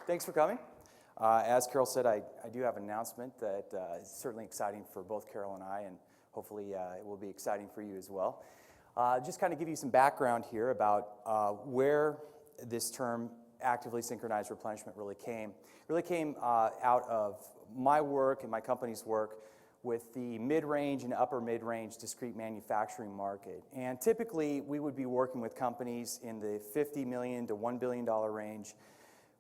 Thanks for coming. As Carol said, I do have an announcement that is certainly exciting for both Carol and I, and hopefully it will be exciting for you as well. Just kind of give you some background here about where this term actively synchronized replenishment really came. It really came out of my work and my company's work with the mid-range and upper mid-range discrete manufacturing market. And typically, we would be working with companies in the $50 million to $1 billion range.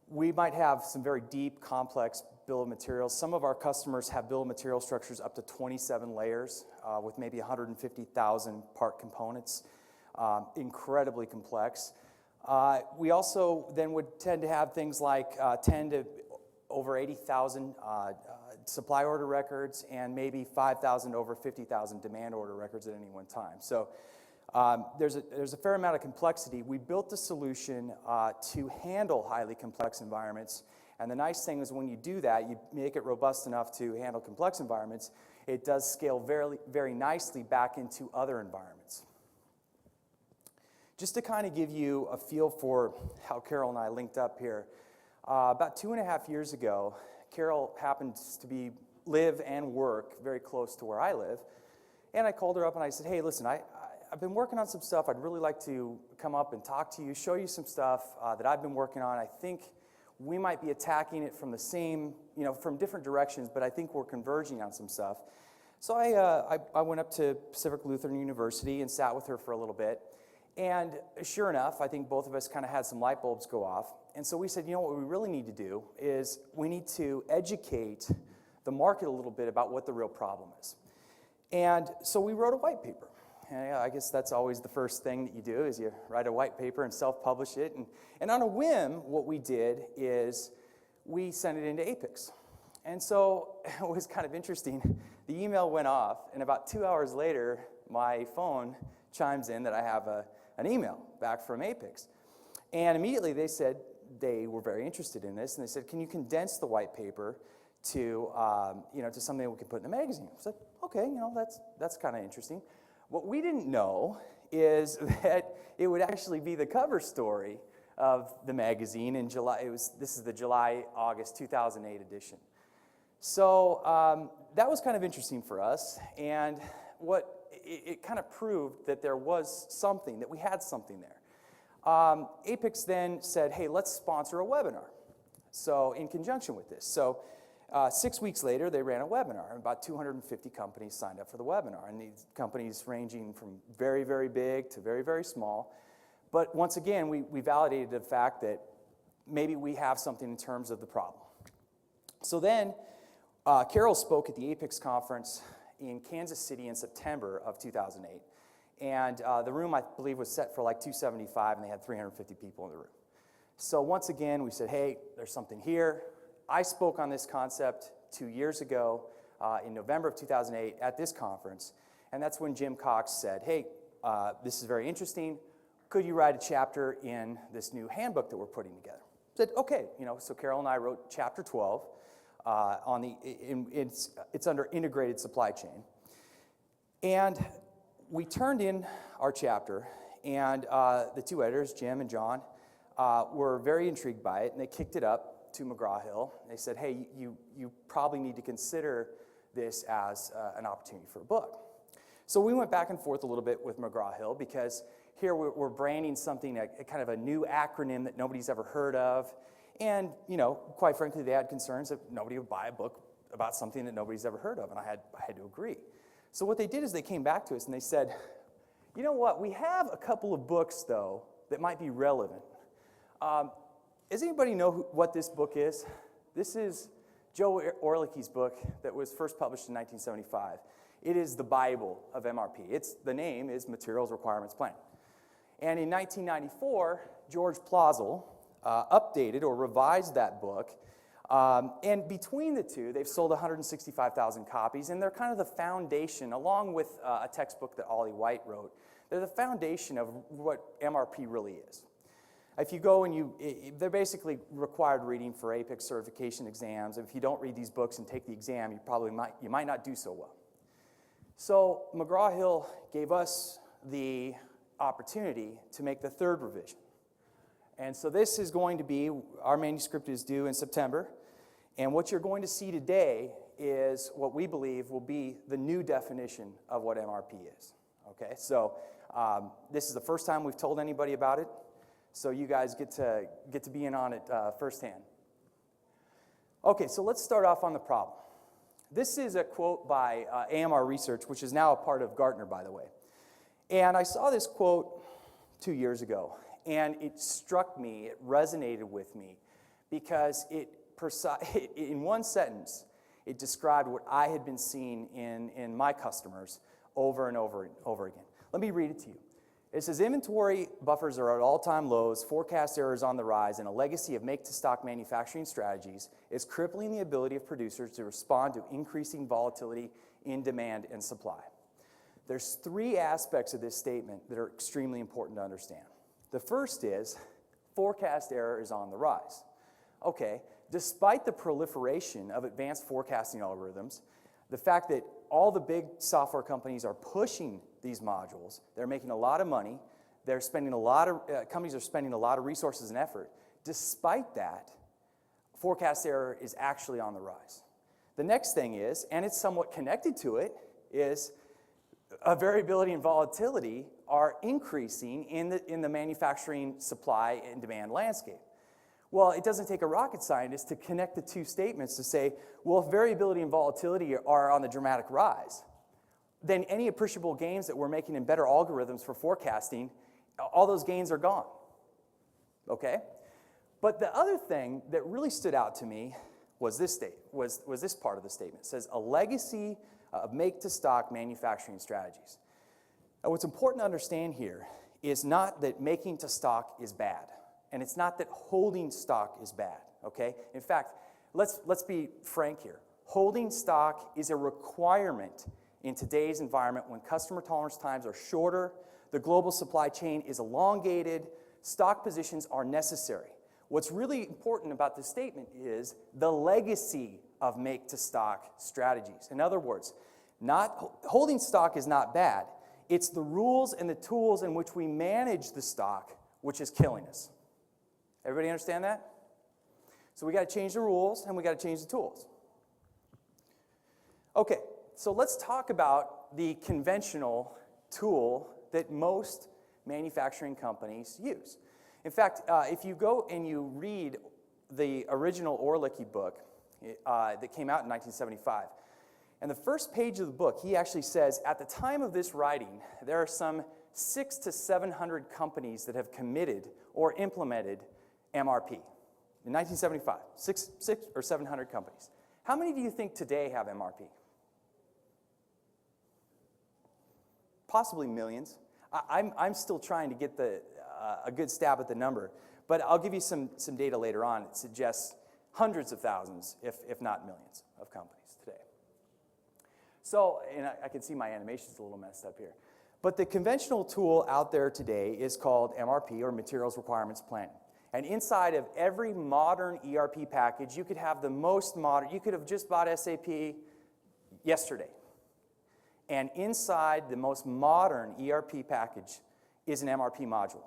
We might have some very deep, complex bill of materials. Some of our customers have bill of material structures up to 27 layers with maybe 150,000 part components, incredibly complex. We also then would tend to have things like 10 to over 80,000 supply order records and maybe 5,000 to over 50,000 demand order records at any one time. So there's a fair amount of complexity. We built the solution to handle highly complex environments. And the nice thing is when you do that, you make it robust enough to handle complex environments, it does scale very, very nicely back into other environments. Just to kind of give you a feel for how Carol and I linked up here, about 2.5 years ago, Carol happens to live and work very close to where I live. And I called her up and I said, hey, listen, I've been working on some stuff. I'd really like to come up and talk to you, show you some stuff that I've been working on. I think we might be attacking it from the same, from different directions, but I think we're converging on some stuff. So I went up to Pacific Lutheran University and sat with her for a little bit. And sure enough, I think both of us kind of had some light bulbs go off. And so we said, what we really need to do is we need to educate the market a little bit about what the real problem is. And so we wrote a white paper. And I guess that's always the first thing that you do is you write a white paper and self-publish it. And on a whim, what we did is we sent it into APIX. And so it was kind of interesting. The email went off, and about 2 hours later, my phone chimes in that I have an email back from APIX. And immediately they said they were very interested in this, and they said, can you condense the white paper to something that we can put in the magazine? I said, okay, that's kind of interesting. What we didn't know is that it would actually be the cover story of the magazine in July. This is the July-August 2008 edition. So that was kind of interesting for us, and it kind of proved that there was something, that we had something there. APIX then said, hey, let's sponsor a webinar. So in conjunction with this. So 6 weeks later, they ran a webinar, and about 250 companies signed up for the webinar. And these companies ranging from very, very big to very, very small. But once again, we validated the fact that maybe we have something in terms of the problem. So then, Carol spoke at the APIX conference in Kansas City in September of 2008. And the room, I believe, was set for like 275, and they had 350 people in the room. So once again, we said, hey, there's something here. I spoke on this concept 2 years ago in November of 2008 at this conference, and that's when Jim Cox said, hey, this is very interesting. Could you write a chapter in this new handbook that we're putting together? I said, okay. So Carol and I wrote chapter 12. It's under integrated supply chain. And we turned in our chapter, and the two editors, Jim and John, were very intrigued by it, and they kicked it up to McGraw-Hill. They said, hey, you probably need to consider this as an opportunity for a book. So we went back and forth a little bit with McGraw-Hill because here we're branding something, a kind of a new acronym that nobody's ever heard of. And, quite frankly, they had concerns that nobody would buy a book about something that nobody's ever heard of, and I had to agree. So what they did is they came back to us and they said, you know what, we have a couple of books, though, that might be relevant. Does anybody know what this book is? This is Joe Orlicky's book that was first published in 1975. It is the Bible of MRP. The name is Materials Requirements Plan. And in 1994, George Plausill updated or revised that book. And between the two, they've sold 165,000 copies, and they're kind of the foundation, along with a textbook that Ollie White wrote. They're the foundation of what MRP really is. If you go and they're basically required reading for APIX certification exams. If you don't read these books and take the exam, you might not do so well. So McGraw-Hill gave us the opportunity to make the third revision. And so this is going to be, our manuscript is due in September, and what you're going to see today is what we believe will be the new definition of what MRP is. Okay, so this is the first time we've told anybody about it, so you guys get to be in on it firsthand. Okay, so let's start off on the problem. This is a quote by AMR Research, which is now a part of Gartner, by the way. And I saw this quote 2 years ago, and it struck me, it resonated with me, because in one sentence, it described what I had been seeing in my customers over and over and over again. Let me read it to you. It says, inventory buffers are at all-time lows, forecast errors on the rise, and a legacy of make-to-stock manufacturing strategies is crippling the ability of producers to respond to increasing volatility in demand and supply. There's three aspects of this statement that are extremely important to understand. The first is, forecast error is on the rise. Okay, despite the proliferation of advanced forecasting algorithms, the fact that all the big software companies are pushing these modules, they're making a lot of money, they're spending companies are spending a lot of resources and effort. Despite that, forecast error is actually on the rise. The next thing is, and it's somewhat connected to it, is variability and volatility are increasing in the manufacturing supply and demand landscape. Well, it doesn't take a rocket scientist to connect the two statements to say, well, if variability and volatility are on the dramatic rise, then any appreciable gains that we're making in better algorithms for forecasting, all those gains are gone. Okay? But the other thing that really stood out to me was this part of the statement. It says, a legacy of make-to-stock manufacturing strategies. Now, what's important to understand here is not that making to stock is bad, and it's not that holding stock is bad, okay? In fact, let's be frank here. Holding stock is a requirement in today's environment when customer tolerance times are shorter, the global supply chain is elongated, stock positions are necessary. What's really important about this statement is the legacy of make-to-stock strategies. In other words, holding stock is not bad. It's the rules and the tools in which we manage the stock which is killing us. Everybody understand that? So we got to change the rules and we got to change the tools. Okay, so let's talk about the conventional tool that most manufacturing companies use. In fact, if you go and you read the original Orlicki book that came out in 1975, and the first page of the book, he actually says, at the time of this writing, there are some 600 to 700 companies that have committed or implemented MRP. In 1975, 600 or 700 companies. How many do you think today have MRP? Possibly millions. I'm still trying to get a good stab at the number, but I'll give you some data later on. It suggests hundreds of thousands, if not millions, of companies today. So, and I can see my animation's a little messed up here. But the conventional tool out there today is called MRP, or Materials Requirements Planning. And inside of every modern ERP package, you could have the most modern, you could have just bought SAP yesterday. And inside the most modern ERP package is an MRP module.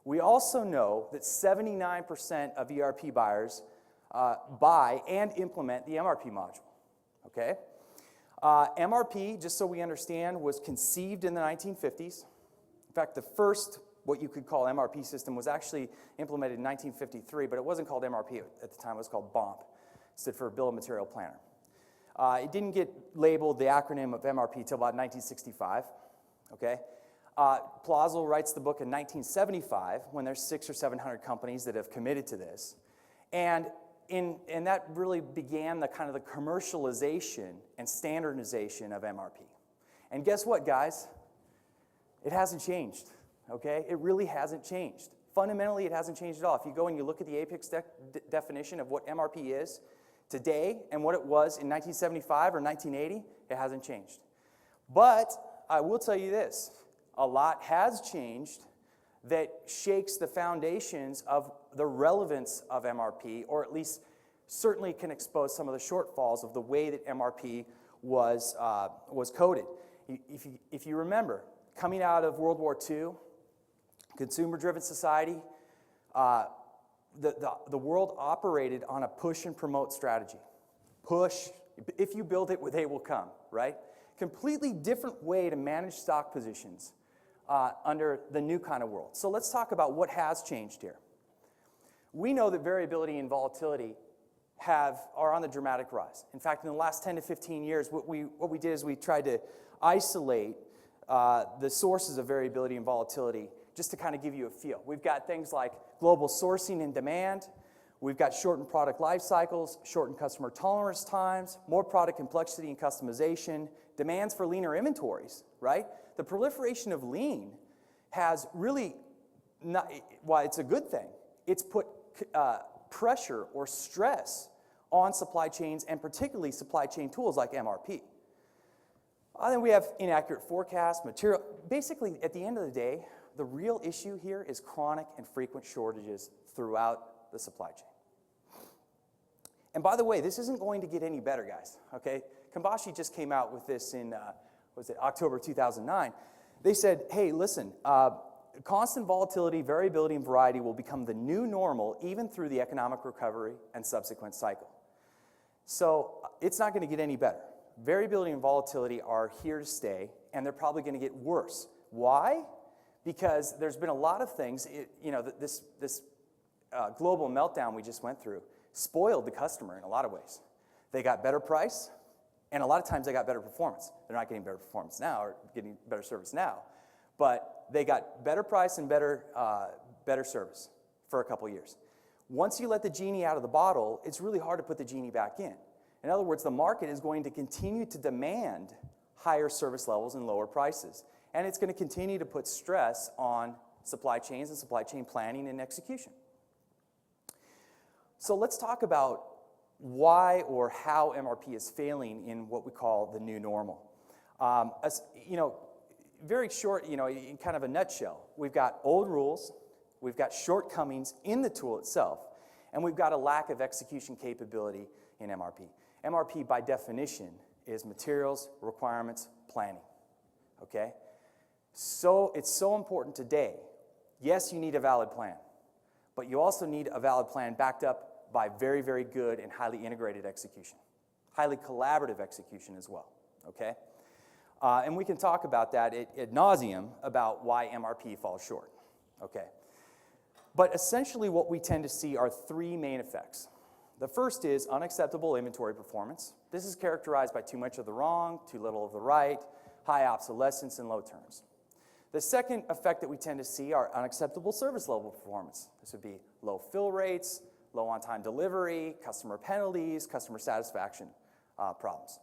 We also know that 79% of ERP buyers buy and implement the MRP module, okay? MRP, just so we understand, was conceived in the 1950s. In fact, the first, what you could call MRP system was actually implemented in 1953, but it wasn't called MRP at the time, it was called BOMP. It stood for Bill of Material Planner. It didn't get labeled the acronym of MRP until about 1965, okay? Plausel writes the book in 1975 when there's 600 or 700 companies that have committed to this. And that really began the kind of the commercialization and standardization of MRP. And guess what, guys? It hasn't changed, okay? It really hasn't changed. Fundamentally, it hasn't changed at all. If you go and you look at the Apex definition of what MRP is today and what it was in 1975 or 1980, it hasn't changed. But I will tell you this, a lot has changed that shakes the foundations of the relevance of MRP, or at least certainly can expose some of the shortfalls of the way that MRP was coded. If you remember, coming out of World War II, consumer-driven society, The world operated on a push and promote strategy. Push, if you build it, they will come, right? Completely different way to manage stock positions under the new kind of world. So let's talk about what has changed here. We know that variability and volatility are on the dramatic rise. In fact, in the last 10 to 15 years, what we did is we tried to isolate the sources of variability and volatility just to kind of give you a feel. We've got things like global sourcing and demand. We've got shortened product life cycles, shortened customer tolerance times, more product complexity and customization, demands for leaner inventories, right? The proliferation of lean has really, while it's a good thing, it's put pressure or stress on supply chains and particularly supply chain tools like MRP. Then we have inaccurate forecasts, material. Basically, at the end of the day, the real issue here is chronic and frequent shortages throughout the supply chain. And by the way, this isn't going to get any better, guys, okay? Kambashi just came out with this in, October 2009. They said, hey, listen, constant volatility, variability, and variety will become the new normal even through the economic recovery and subsequent cycle. So it's not going to get any better. Variability and volatility are here to stay, and they're probably going to get worse. Why? Because there's been a lot of things, this global meltdown we just went through spoiled the customer in a lot of ways. They got better price, and a lot of times they got better performance. They're not getting better performance now or getting better service now, but they got better price and better service for a couple years. Once you let the genie out of the bottle, it's really hard to put the genie back in. In other words, the market is going to continue to demand higher service levels and lower prices. And it's going to continue to put stress on supply chains and supply chain planning and execution. So let's talk about why or how MRP is failing in what we call the new normal. Very short, in kind of a nutshell, we've got old rules, we've got shortcomings in the tool itself, and we've got a lack of execution capability in MRP. MRP, by definition, is materials, requirements, planning, okay? So it's so important today. Yes, you need a valid plan, but you also need a valid plan backed up by very, very good and highly integrated execution, highly collaborative execution as well, okay? And we can talk about that ad nauseum about why MRP falls short, okay? But essentially what we tend to see are three main effects. The first is unacceptable inventory performance. This is characterized by too much of the wrong, too little of the right, high obsolescence, and low turns. The second effect that we tend to see are unacceptable service level performance. This would be low fill rates, low on-time delivery, customer penalties, customer satisfaction problems.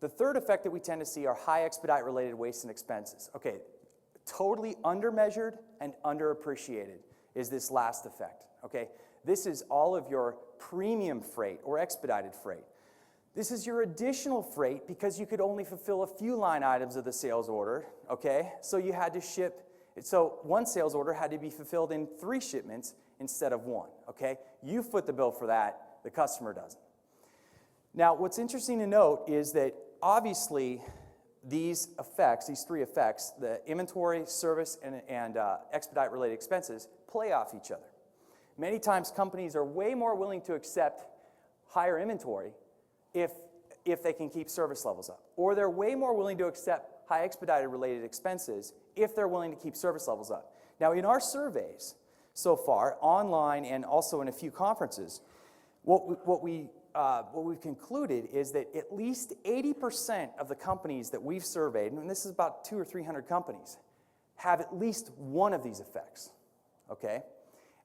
The third effect that we tend to see are high expedite-related waste and expenses. Okay, totally undermeasured and underappreciated is this last effect, okay? This is all of your premium freight or expedited freight. This is your additional freight because you could only fulfill a few line items of the sales order, okay? So you had to so one sales order had to be fulfilled in 3 shipments instead of 1, okay? You foot the bill for that, the customer doesn't. Now, what's interesting to note is that obviously these 3 effects, the inventory, service, and expedite-related expenses, play off each other. Many times companies are way more willing to accept higher inventory if they can keep service levels up. Or they're way more willing to accept high expedited-related expenses if they're willing to keep service levels up. Now, in our surveys so far, online and also in a few conferences, what we've concluded is that at least 80% of the companies that we've surveyed, and this is about 200 or 300 companies, have at least one of these effects, okay?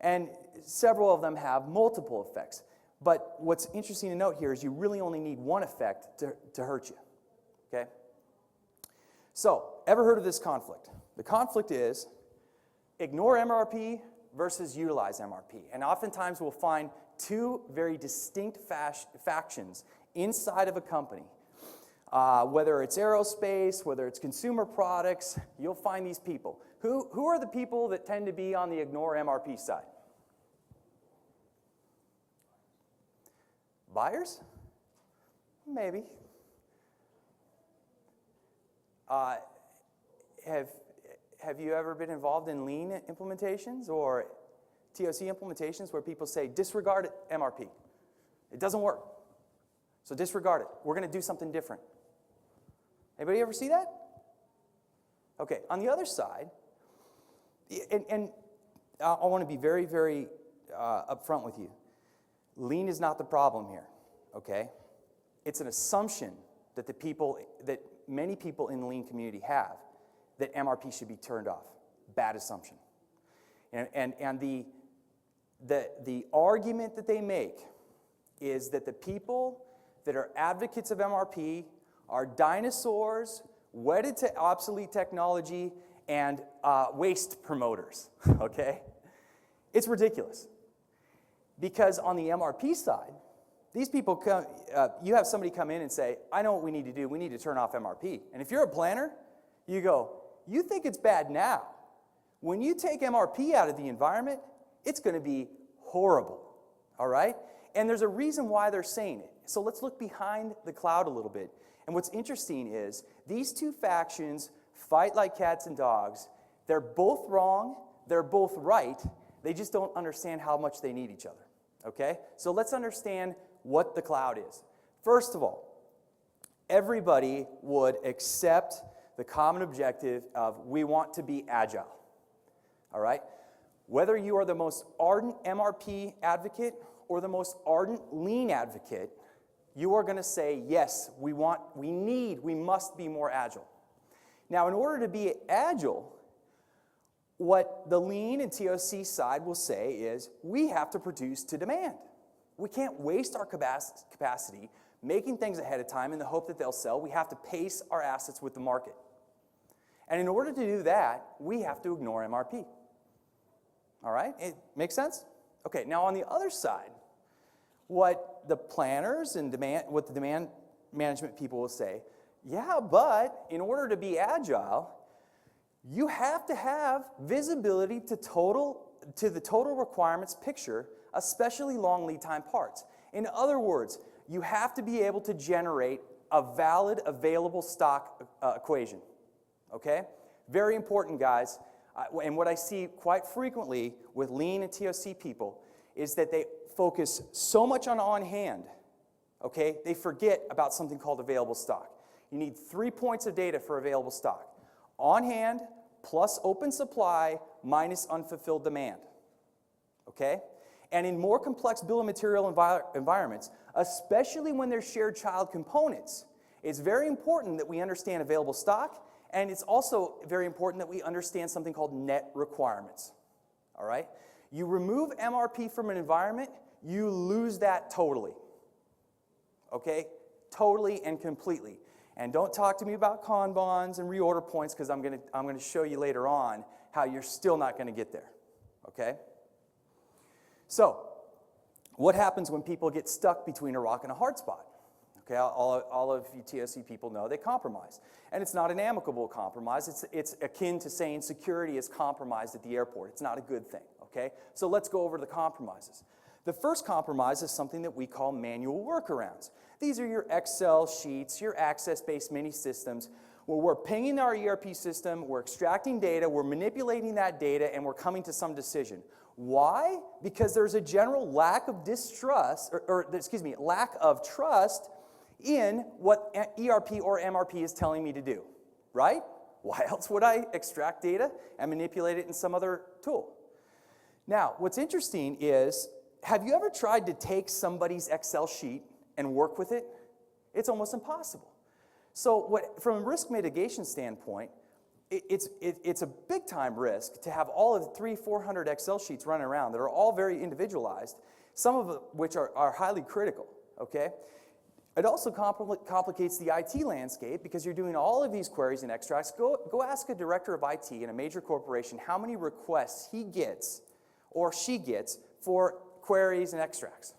And several of them have multiple effects. But what's interesting to note here is you really only need one effect to hurt you, okay? So, ever heard of this conflict? The conflict is ignore MRP versus utilize MRP. And oftentimes we'll find 2 very distinct factions inside of a company. Whether it's aerospace, whether it's consumer products, you'll find these people. Who are the people that tend to be on the ignore MRP side? Buyers? Maybe. Have you ever been involved in lean implementations or TOC implementations where people say, disregard MRP. It doesn't work. So disregard it. We're going to do something different. Anybody ever see that? Okay, on the other side, and I want to be very, very upfront with you. Lean is not the problem here, okay? It's an assumption that many people in the lean community have that MRP should be turned off. Bad assumption. And the argument that they make is that the people that are advocates of MRP are dinosaurs, wedded to obsolete technology, and waste promoters, okay? It's ridiculous. Because on the MRP side, these people come, you have somebody come in and say, I know what we need to do. We need to turn off MRP. And if you're a planner, you go, you think it's bad now. When you take MRP out of the environment, it's going to be horrible, all right? And there's a reason why they're saying it. So let's look behind the cloud a little bit. And what's interesting is these two factions fight like cats and dogs. They're both wrong. They're both right. They just don't understand how much they need each other, okay? So let's understand what the cloud is. First of all, everybody would accept the common objective of we want to be agile, all right? Whether you are the most ardent MRP advocate or the most ardent lean advocate, you are going to say, yes, we must be more agile. Now, in order to be agile, what the lean and TOC side will say is we have to produce to demand. We can't waste our capacity making things ahead of time in the hope that they'll sell. We have to pace our assets with the market. And in order to do that, we have to ignore MRP. All right? It makes sense? Okay, now on the other side, what the planners and what the demand management people will say, yeah, but in order to be agile, you have to have visibility to the total requirements picture, especially long lead time parts. In other words, you have to be able to generate a valid available stock equation. Okay? Very important, guys. And what I see quite frequently with lean and TOC people is that they focus so much on hand, okay, they forget about something called available stock. You need 3 points of data for available stock. On hand plus open supply minus unfulfilled demand, okay? And in more complex bill of material environments, especially when there's shared child components, it's very important that we understand available stock, and it's also very important that we understand something called net requirements, all right? You remove MRP from an environment, you lose that totally, okay? Totally and completely. And don't talk to me about Kanbans and reorder points because I'm going to show you later on how you're still not going to get there, okay? So, what happens when people get stuck between a rock and a hard spot? Okay, all of you TOC people know they compromise. And it's not an amicable compromise. It's akin to saying security is compromised at the airport. It's not a good thing, okay? So let's go over the compromises. The first compromise is something that we call manual workarounds. These are your Excel sheets, your access-based mini systems, where we're pinging our ERP system, we're extracting data, we're manipulating that data, and we're coming to some decision. Why? Because there's a general lack of lack of trust in what ERP or MRP is telling me to do, right? Why else would I extract data and manipulate it in some other tool? Now, what's interesting is, have you ever tried to take somebody's Excel sheet and work with it? It's almost impossible. So from a risk mitigation standpoint, it's a big time risk to have all of the 300-400 Excel sheets running around that are all very individualized, some of which are highly critical, okay? It also complicates the IT landscape because you're doing all of these queries and extracts. Go ask a director of IT in a major corporation how many requests he gets or she gets for queries and extracts.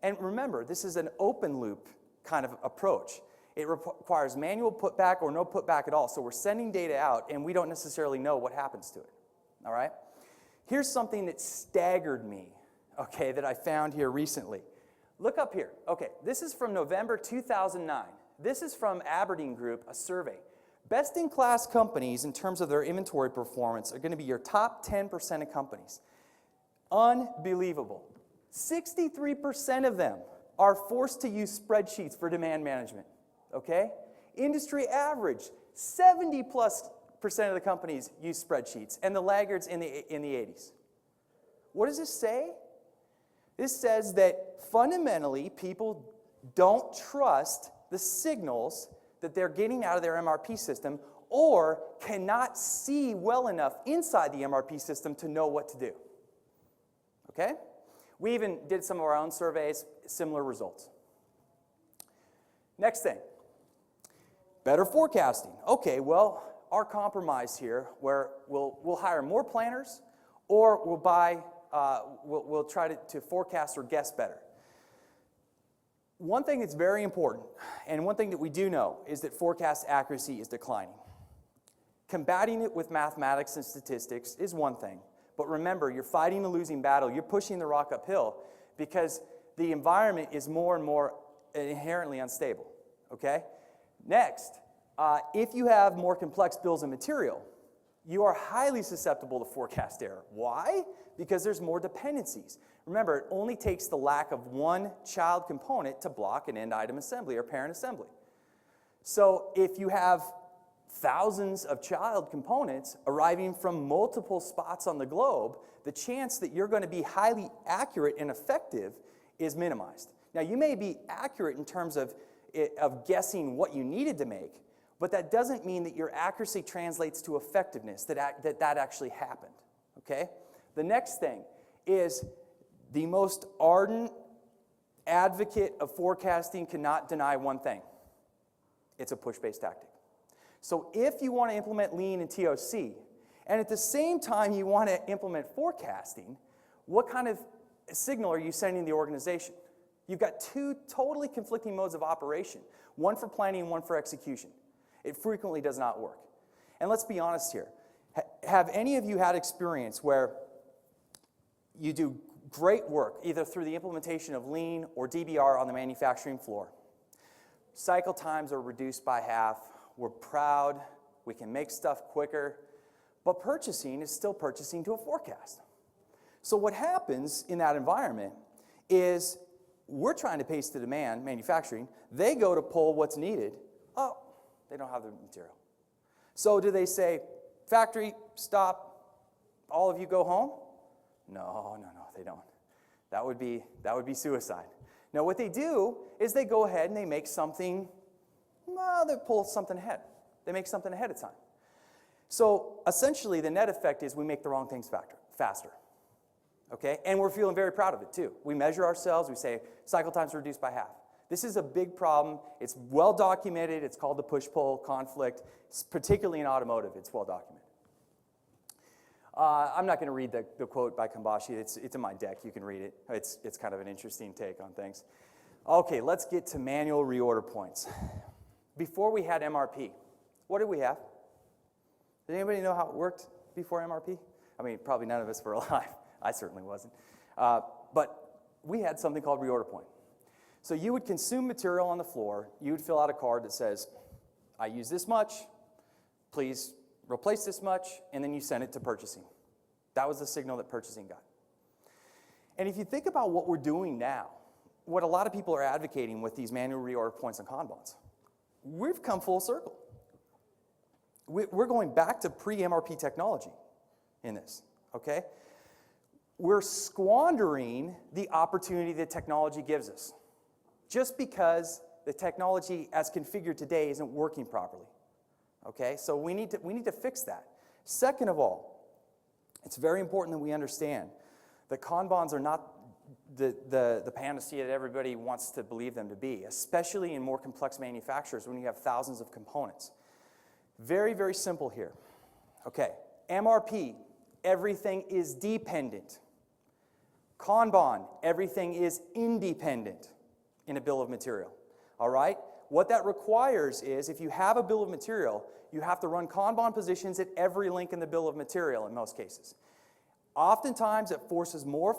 And remember, this is an open loop kind of approach. It requires manual putback or no putback at all. So we're sending data out and we don't necessarily know what happens to it. All right? Here's something that staggered me, okay, that I found here recently. Look up here. Okay, this is from November 2009. This is from Aberdeen Group, a survey. Best-in-class companies in terms of their inventory performance are going to be your top 10% of companies. Unbelievable. 63% of them are forced to use spreadsheets for demand management, okay? Industry average, 70+% of the companies use spreadsheets, and the laggards in the 80s. What does this say? This says that fundamentally people don't trust the signals that they're getting out of their MRP system or cannot see well enough inside the MRP system to know what to do. Okay? We even did some of our own surveys, similar results. Next thing, better forecasting. Okay, well, our compromise here, where we'll hire more planners, or we'll try to forecast or guess better. One thing that's very important, and one thing that we do know, is that forecast accuracy is declining. Combating it with mathematics and statistics is one thing, but remember, you're fighting a losing battle. You're pushing the rock uphill because the environment is more and more inherently unstable, okay? Next, if you have more complex bills of material, you are highly susceptible to forecast error. Why? Because there's more dependencies. Remember, it only takes the lack of one child component to block an end item assembly or parent assembly. So if you have thousands of child components arriving from multiple spots on the globe, the chance that you're going to be highly accurate and effective is minimized. Now, you may be accurate in terms of guessing what you needed to make, but that doesn't mean that your accuracy translates to effectiveness, that actually happened, okay? The next thing is the most ardent advocate of forecasting cannot deny one thing. It's a push-based tactic. So if you want to implement lean and TOC, and at the same time you want to implement forecasting, what kind of signal are you sending the organization? You've got two totally conflicting modes of operation, one for planning and one for execution. It frequently does not work. And let's be honest here. Have any of you had experience where you do great work, either through the implementation of lean or DBR on the manufacturing floor? Cycle times are reduced by half. We're proud. We can make stuff quicker. But purchasing is still purchasing to a forecast. So what happens in that environment is we're trying to pace the demand, manufacturing. They go to pull what's needed. Oh, they don't have the material. So do they say, factory, stop, all of you go home? No, they don't. That would be suicide. Now what they do is they go ahead and they make something, well, they pull something ahead. They make something ahead of time. So essentially the net effect is we make the wrong things faster. Okay? And we're feeling very proud of it too. We measure ourselves, we say cycle times are reduced by half. This is a big problem. It's well documented. It's called the push-pull conflict. It's particularly in automotive, it's well documented. I'm not going to read the quote by Kambashi. It's in my deck. You can read it. It's kind of an interesting take on things. Okay, let's get to manual reorder points. Before we had MRP, what did we have? Does anybody know how it worked before MRP? I mean, probably none of us were alive. I certainly wasn't. But we had something called reorder point. So you would consume material on the floor. You would fill out a card that says, I use this much. Please replace this much. And then you send it to purchasing. That was the signal that purchasing got. And if you think about what we're doing now, what a lot of people are advocating with these manual reorder points and Kanbans, we've come full circle. We're going back to pre-MRP technology in this, okay? We're squandering the opportunity that technology gives us just because the technology as configured today isn't working properly, okay? So we need to fix that. Second of all, it's very important that we understand that Kanbans are not the panacea that everybody wants to believe them to be, especially in more complex manufacturers when you have thousands of components. Very, very simple here. Okay, MRP, everything is dependent. Kanban, everything is independent in a bill of material. All right? What that requires is if you have a bill of material, you have to run Kanban positions at every link in the bill of material in most cases. Oftentimes, it forces more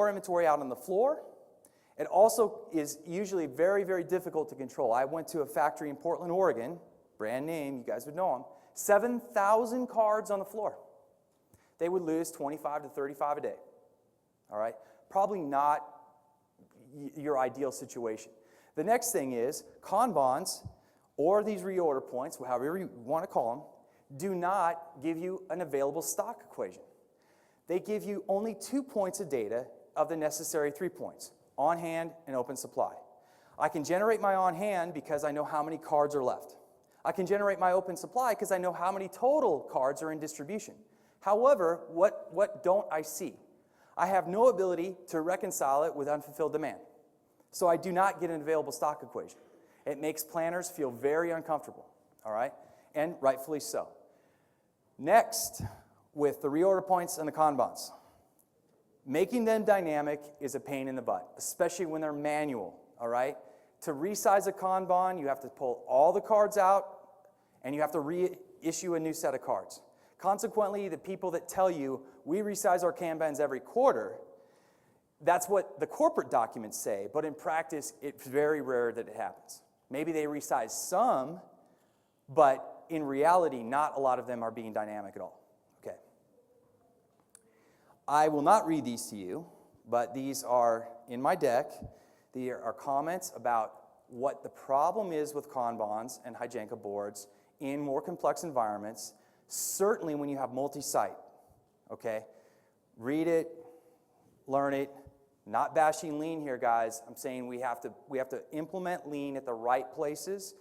inventory out on the floor. It also is usually very, very difficult to control. I went to a factory in Portland, Oregon, brand name, you guys would know them, 7,000 cards on the floor. They would lose 25 to 35 a day. all right? Probably not your ideal situation. The next thing is Kanbans, or these reorder points, however you want to call them, do not give you an available stock equation. They give you only 2 points of data of the necessary 3 points, on hand and open supply. I can generate my on hand because I know how many cards are left. I can generate my open supply because I know how many total cards are in distribution. However, what don't I see? I have no ability to reconcile it with unfulfilled demand. So I do not get an available stock equation. It makes planners feel very uncomfortable, all right? And rightfully so. Next, with the reorder points and the Kanbans. Making them dynamic is a pain in the butt, especially when they're manual, all right? To resize a Kanban, you have to pull all the cards out, and you have to reissue a new set of cards. Consequently, the people that tell you, we resize our Kanbans every quarter, that's what the corporate documents say, but in practice, it's very rare that it happens. Maybe they resize some, but in reality, not a lot of them are being dynamic at all. Okay. I will not read these to you, but these are in my deck. They are comments about what the problem is with Kanbans and Hyjenka boards in more complex environments, certainly when you have multi-site, okay? Read it, learn it. Not bashing lean here, guys. I'm saying we have to implement lean at the right places,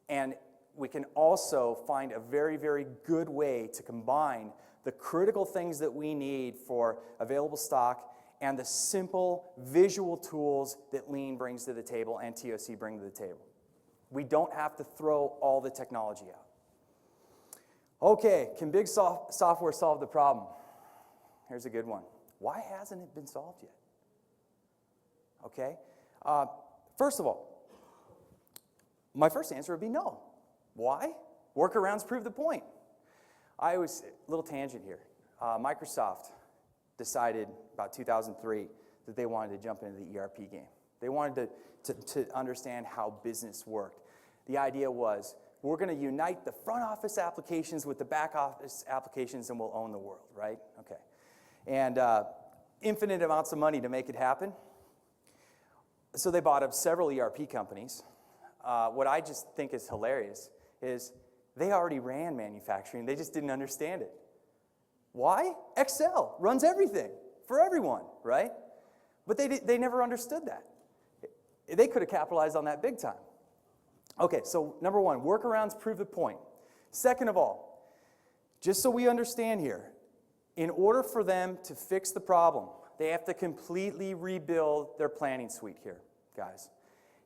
and we can also find a very, very good way to combine the critical things that we need for available stock and the simple visual tools that lean brings to the table and TOC bring to the table. We don't have to throw all the technology out. Okay, can big software solve the problem? Here's a good one. Why hasn't it been solved yet? Okay? First of all, my first answer would be no. Why? Workarounds prove the point. A little tangent here. Microsoft decided about 2003 that they wanted to jump into the ERP game. They wanted to understand how business worked. The idea was, we're going to unite the front office applications with the back office applications and we'll own the world, right? Okay. And infinite amounts of money to make it happen. So they bought up several ERP companies. What I just think is hilarious is they already ran manufacturing. They just didn't understand it. Why? Excel runs everything for everyone, right? But they never understood that. They could have capitalized on that big time. Okay, so number one, workarounds prove the point. Second of all, just so we understand here, in order for them to fix the problem, they have to completely rebuild their planning suite here, guys.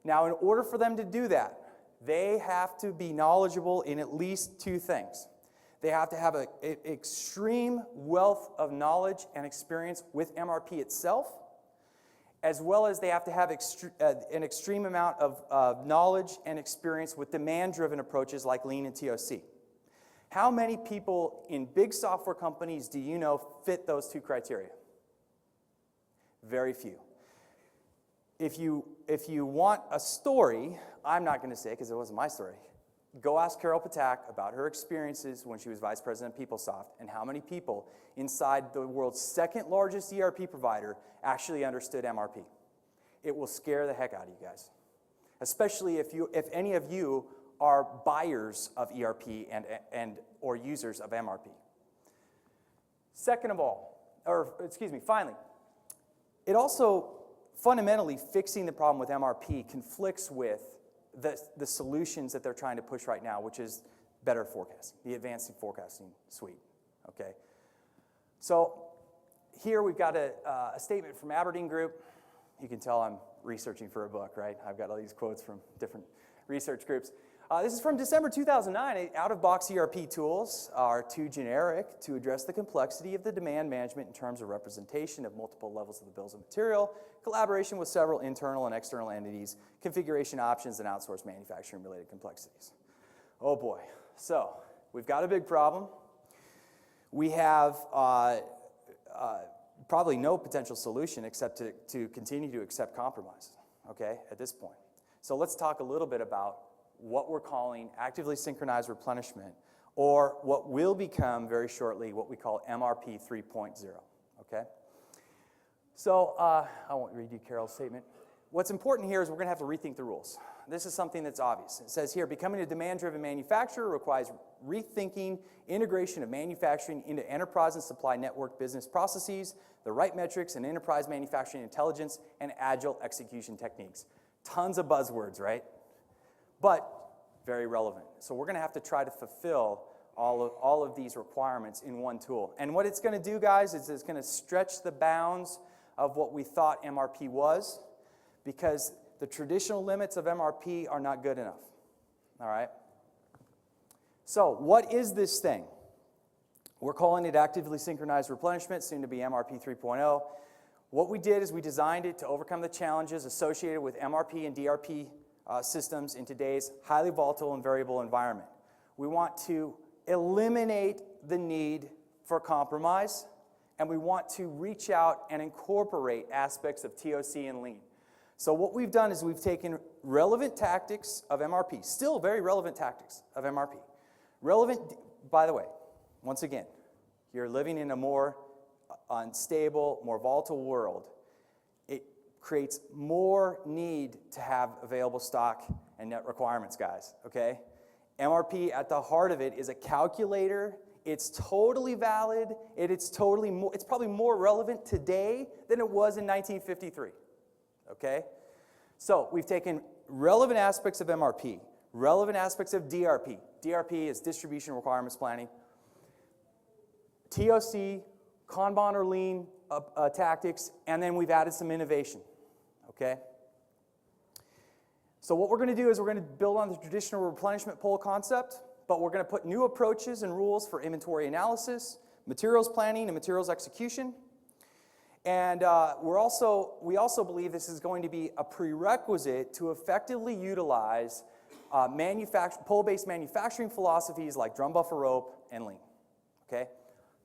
Now, in order for them to do that, they have to be knowledgeable in at least two things. They have to have an extreme wealth of knowledge and experience with MRP itself, as well as they have to have an extreme amount of knowledge and experience with demand-driven approaches like Lean and TOC. How many people in big software companies do you know fit those two criteria? Very few. If you want a story, I'm not going to say it because it wasn't my story. Go ask Carol Patak about her experiences when she was vice president of PeopleSoft and how many people inside the world's second largest ERP provider actually understood MRP. It will scare the heck out of you guys, especially if any of you are buyers of ERP or users of MRP. Finally, it also fundamentally fixing the problem with MRP conflicts with the solutions that they're trying to push right now, which is better forecasting, the advanced forecasting suite, okay? So here we've got a statement from Aberdeen Group. You can tell I'm researching for a book, right? I've got all these quotes from different research groups. This is from December 2009. Out-of-box ERP tools are too generic to address the complexity of the demand management in terms of representation of multiple levels of the bills of material, collaboration with several internal and external entities, configuration options, and outsourced manufacturing-related complexities. Oh boy. So we've got a big problem. We have probably no potential solution except to continue to accept compromises, okay, at this point. So let's talk a little bit about what we're calling actively synchronized replenishment, or what will become very shortly what we call MRP 3.0, okay? So I won't read you Carol's statement. What's important here is we're going to have to rethink the rules. This is something that's obvious. It says here, becoming a demand-driven manufacturer requires rethinking integration of manufacturing into enterprise and supply network business processes, the right metrics and enterprise manufacturing intelligence, and agile execution techniques. Tons of buzzwords, right? But very relevant. So we're going to have to try to fulfill all of these requirements in one tool. And what it's going to do, guys, is it's going to stretch the bounds of what we thought MRP was, because the traditional limits of MRP are not good enough. All right? So what is this thing? We're calling it actively synchronized replenishment, soon to be MRP 3.0. What we did is we designed it to overcome the challenges associated with MRP and DRP systems in today's highly volatile and variable environment. We want to eliminate the need for compromise, and we want to reach out and incorporate aspects of TOC and lean. So what we've done is we've taken relevant tactics of MRP, still very relevant tactics of MRP. Relevant, by the way, once again, you're living in a more unstable, more volatile world. It creates more need to have available stock and net requirements, guys, okay? MRP at the heart of it is a calculator. It's totally valid. It's probably more relevant today than it was in 1953. Okay? So we've taken relevant aspects of MRP, relevant aspects of DRP. DRP is distribution requirements planning. TOC, Kanban or lean tactics, and then we've added some innovation. Okay? So what we're going to do is we're going to build on the traditional replenishment pull concept, but we're going to put new approaches and rules for inventory analysis, materials planning, and materials execution. And we also believe this is going to be a prerequisite to effectively utilize pull-based manufacturing philosophies like drum buffer rope and lean. Okay?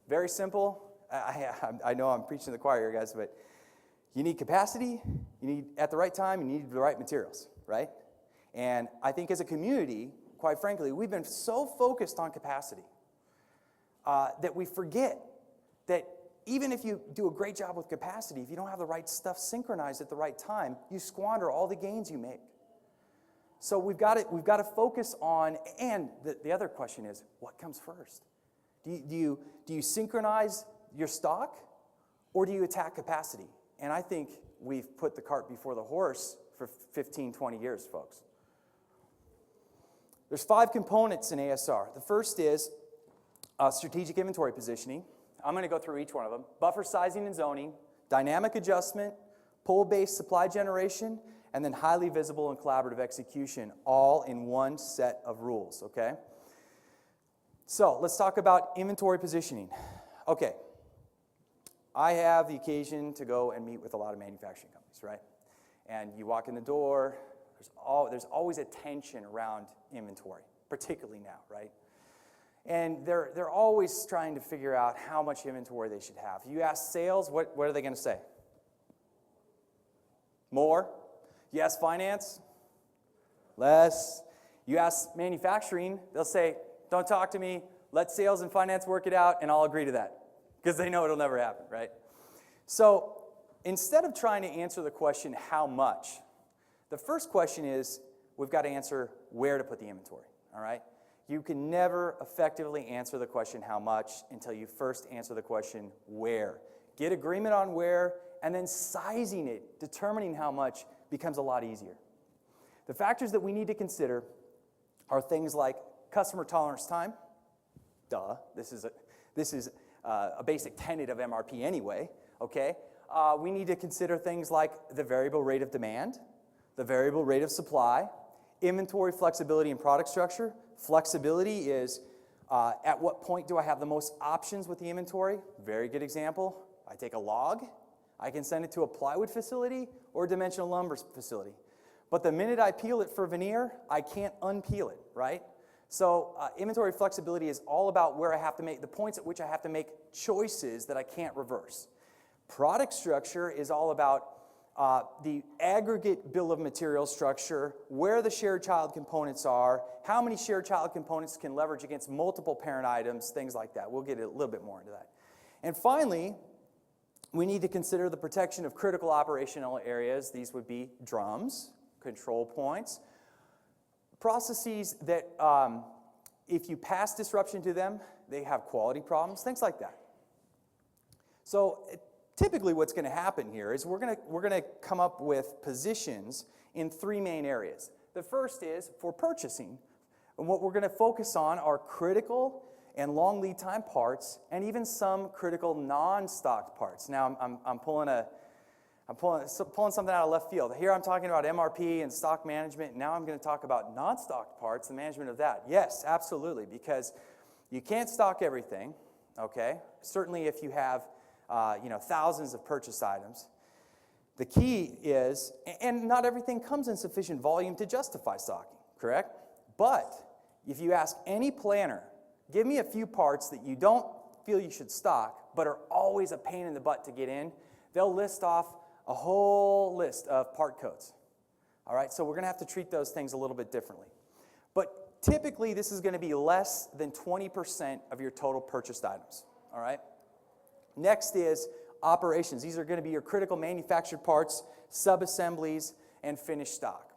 Very simple. I know I'm preaching to the choir here, guys, but you need capacity, you need at the right time, you need the right materials, right? And I think as a community, quite frankly, we've been so focused on capacity that we forget that even if you do a great job with capacity, if you don't have the right stuff synchronized at the right time, you squander all the gains you make. So we've got to focus on, and the other question is, what comes first? Do you synchronize your stock, or do you attack capacity? And I think we've put the cart before the horse for 15, 20 years, folks. There's 5 components in ASR. The first is strategic inventory positioning. I'm going to go through each one of them. Buffer sizing and zoning, dynamic adjustment, pull-based supply generation, and then highly visible and collaborative execution, all in one set of rules, okay? So let's talk about inventory positioning. Okay, I have the occasion to go and meet with a lot of manufacturing companies, right? And you walk in the door, there's always a tension around inventory, particularly now, right? And they're always trying to figure out how much inventory they should have. You ask sales, what are they going to say? More. You ask finance? Less. You ask manufacturing, they'll say, don't talk to me, let sales and finance work it out, and I'll agree to that. Because they know it'll never happen, right? So instead of trying to answer the question, how much, the first question is, we've got to answer where to put the inventory, all right? You can never effectively answer the question how much until you first answer the question where. Get agreement on where, and then sizing it, determining how much, becomes a lot easier. The factors that we need to consider are things like customer tolerance time. Duh, this is a basic tenet of MRP anyway, okay? We need to consider things like the variable rate of demand, the variable rate of supply, inventory flexibility and product structure. Flexibility is at what point do I have the most options with the inventory? Very good example. I take a log, I can send it to a plywood facility or a dimensional lumber facility. But the minute I peel it for veneer, I can't unpeel it, right? So inventory flexibility is all about where I have to make, the points at which I have to make choices that I can't reverse. Product structure is all about the aggregate bill of material structure, where the shared child components are, how many shared child components can leverage against multiple parent items, things like that. We'll get a little bit more into that. And finally, We need to consider the protection of critical operational areas. These would be drums, control points, processes that if you pass disruption to them, they have quality problems, things like that. So typically what's going to happen here is we're going to come up with positions in three main areas. The first is for purchasing. And what we're going to focus on are critical and long lead time parts, and even some critical non-stocked parts. Now, I'm pulling something out of left field. Here I'm talking about MRP and stock management. Now I'm going to talk about non-stocked parts, the management of that. Yes, absolutely, because you can't stock everything, okay? Certainly if you have, thousands of purchase items. The key is, and not everything comes in sufficient volume to justify stocking, correct? But if you ask any planner, give me a few parts that you don't feel you should stock, but are always a pain in the butt to get in, they'll list off a whole list of part codes. All right, so we're going to have to treat those things a little bit differently. But typically, this is going to be less than 20% of your total purchased items. All right? Next is operations. These are going to be your critical manufactured parts, sub-assemblies, and finished stock.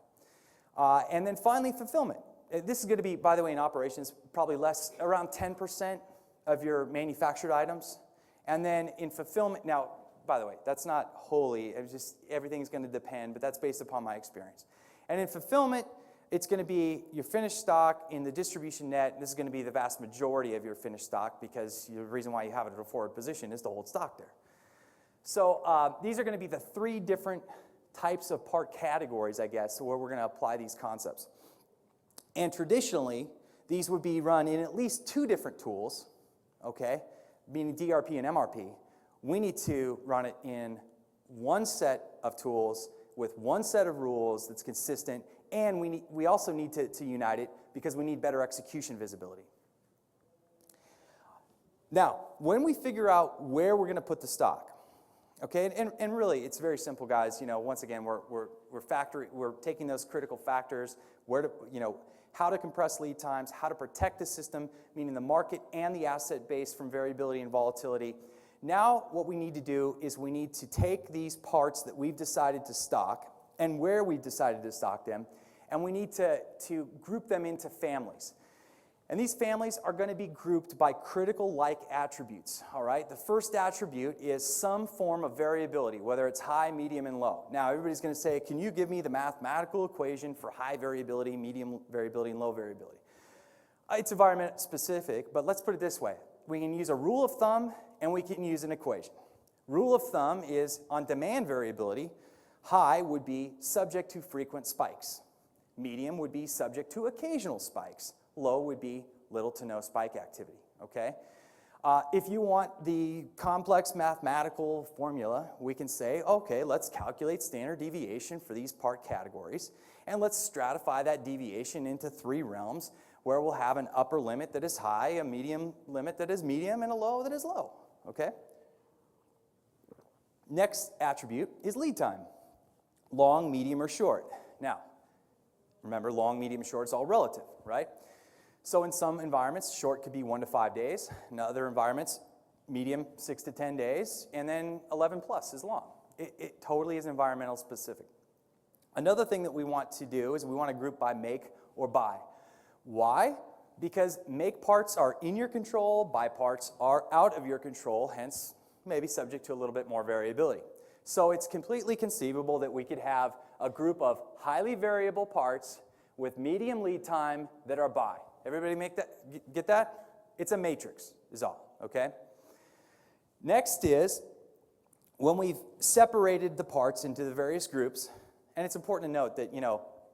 And then finally, fulfillment. This is going to be, by the way, in operations, probably around 10% of your manufactured items. And then in fulfillment, now, by the way, that's not wholly, everything's going to depend, but that's based upon my experience. And in fulfillment, it's going to be your finished stock in the distribution net. This is going to be the vast majority of your finished stock because the reason why you have it at a forward position is to hold stock there. So these are going to be the three different types of part categories, I guess, where we're going to apply these concepts. And traditionally, these would be run in at least two different tools, okay, meaning DRP and MRP. We need to run it in one set of tools with one set of rules that's consistent, and we also need to unite it because we need better execution visibility. Now, when we figure out where we're going to put the stock, okay, and really it's very simple, guys. Once again, we're taking those critical factors, how to compress lead times, how to protect the system, meaning the market and the asset base from variability and volatility. Now what we need to do is we need to take these parts that we've decided to stock and where we've decided to stock them, and we need to group them into families. And these families are going to be grouped by critical-like attributes, all right? The first attribute is some form of variability, whether it's high, medium, and low. Now, everybody's going to say, can you give me the mathematical equation for high variability, medium variability, and low variability? It's environment specific, but let's put it this way. We can use a rule of thumb, and we can use an equation. Rule of thumb is on demand variability, high would be subject to frequent spikes. Medium would be subject to occasional spikes. Low would be little to no spike activity, okay? If you want the complex mathematical formula, we can say, okay, let's calculate standard deviation for these part categories, and let's stratify that deviation into three realms where we'll have an upper limit that is high, a medium limit that is medium, and a low that is low, okay? Next attribute is lead time, long, medium, or short. Now, remember, long, medium, short is all relative, right? So in some environments, short could be 1 to 5 days. In other environments, medium, 6 to 10 days, and then 11 plus is long. It totally is environmental specific. Another thing that we want to do is we want to group by make or buy. Why? Because make parts are in your control, buy parts are out of your control, hence maybe subject to a little bit more variability. So it's completely conceivable that we could have a group of highly variable parts with medium lead time that are buy. Everybody get that? It's a matrix is all, okay? Next is when we've separated the parts into the various groups, and it's important to note that,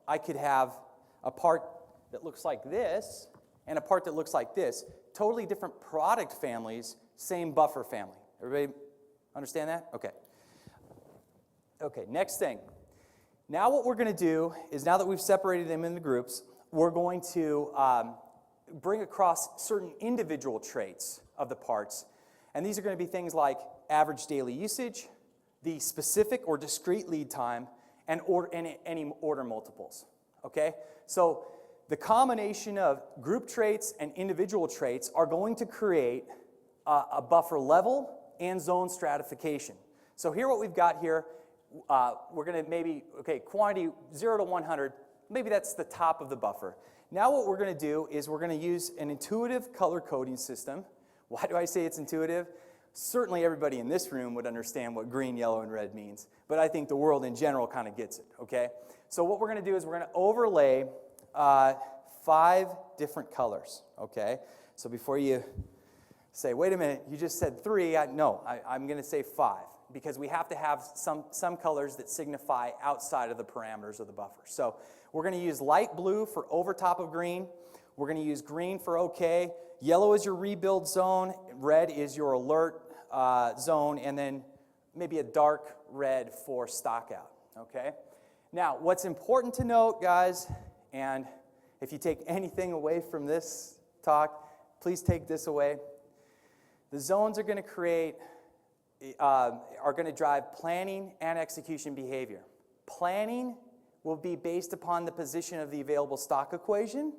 I could have a part that looks like this and a part that looks like this, totally different product families, same buffer family. Everybody understand that? Okay. Okay, next thing. Now what we're going to do is, now that we've separated them into groups, we're going to bring across certain individual traits of the parts. And these are going to be things like average daily usage, the specific or discrete lead time, and any order multiples. Okay? So the combination of group traits and individual traits are going to create a buffer level and zone stratification. So here what we've got here, we're going to maybe, quantity 0 to 100, maybe that's the top of the buffer. Now what we're going to do is we're going to use an intuitive color coding system. Why do I say it's intuitive? Certainly everybody in this room would understand what green, yellow, and red means, but I think the world in general kind of gets it, okay? So what we're going to do is we're going to overlay 5 different colors, okay? So before you say, wait a minute, you just said 3, I'm going to say 5, because we have to have some colors that signify outside of the parameters of the buffer. So we're going to use light blue for over top of green. We're going to use green for okay. Yellow is your rebuild zone. Red is your alert zone. And then maybe a dark red for stock out, okay? Now, what's important to note, guys, and if you take anything away from this talk, please take this away. The zones are going to drive planning and execution behavior. Planning will be based upon the position of the available stock equation,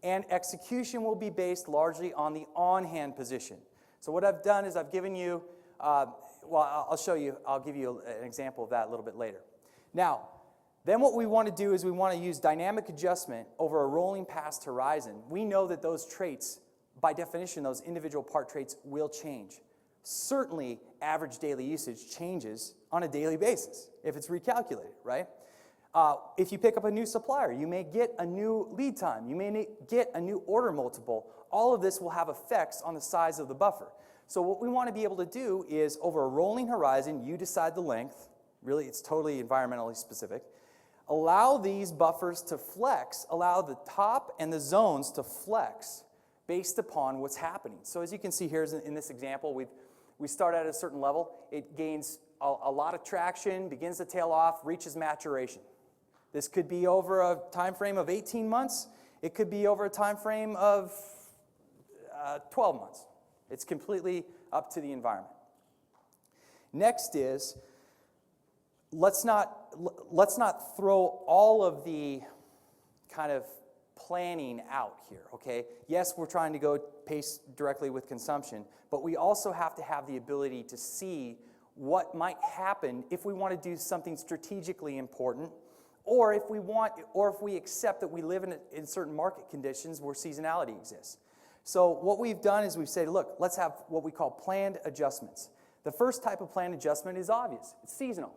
and execution will be based largely on the on-hand position. So what I've done is I've given you, I'll show you, I'll give you an example of that a little bit later. Now, then what we want to do is we want to use dynamic adjustment over a rolling past horizon. We know that those traits, by definition, those individual part traits will change. Certainly, average daily usage changes on a daily basis if it's recalculated, right? If you pick up a new supplier, you may get a new lead time. You may get a new order multiple. All of this will have effects on the size of the buffer. So what we want to be able to do is, over a rolling horizon, you decide the length. Really, it's totally environmentally specific. Allow these buffers to flex. Allow the top and the zones to flex based upon what's happening. So as you can see here in this example, we start at a certain level. It gains a lot of traction, begins to tail off, reaches maturation. This could be over a time frame of 18 months. It could be over a time frame of 12 months. It's completely up to the environment. Next is, let's not throw all of the kind of planning out here, okay? Yes, we're trying to go pace directly with consumption, but we also have to have the ability to see what might happen if we want to do something strategically important, or if we accept that we live in certain market conditions where seasonality exists. So what we've done is we've said, look, let's have what we call planned adjustments. The first type of planned adjustment is obvious. It's seasonal.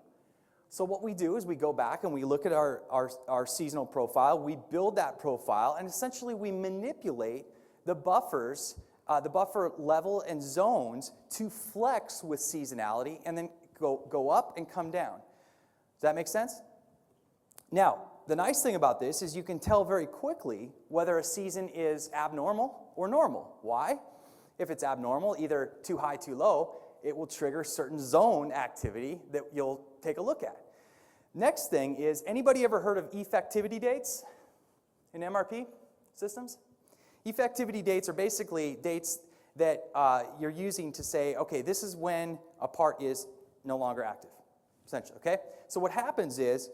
So what we do is we go back and we look at our seasonal profile, we build that profile, and essentially we manipulate the buffers, the buffer level and zones to flex with seasonality and then go up and come down. Does that make sense? Now, the nice thing about this is you can tell very quickly whether a season is abnormal or normal. Why? If it's abnormal, either too high, too low, it will trigger certain zone activity that you'll take a look at. Next thing is, anybody ever heard of effectivity dates in MRP systems? Effectivity dates are basically dates that you're using to say, okay, this is when a part is no longer active, essentially, okay? So what happens is,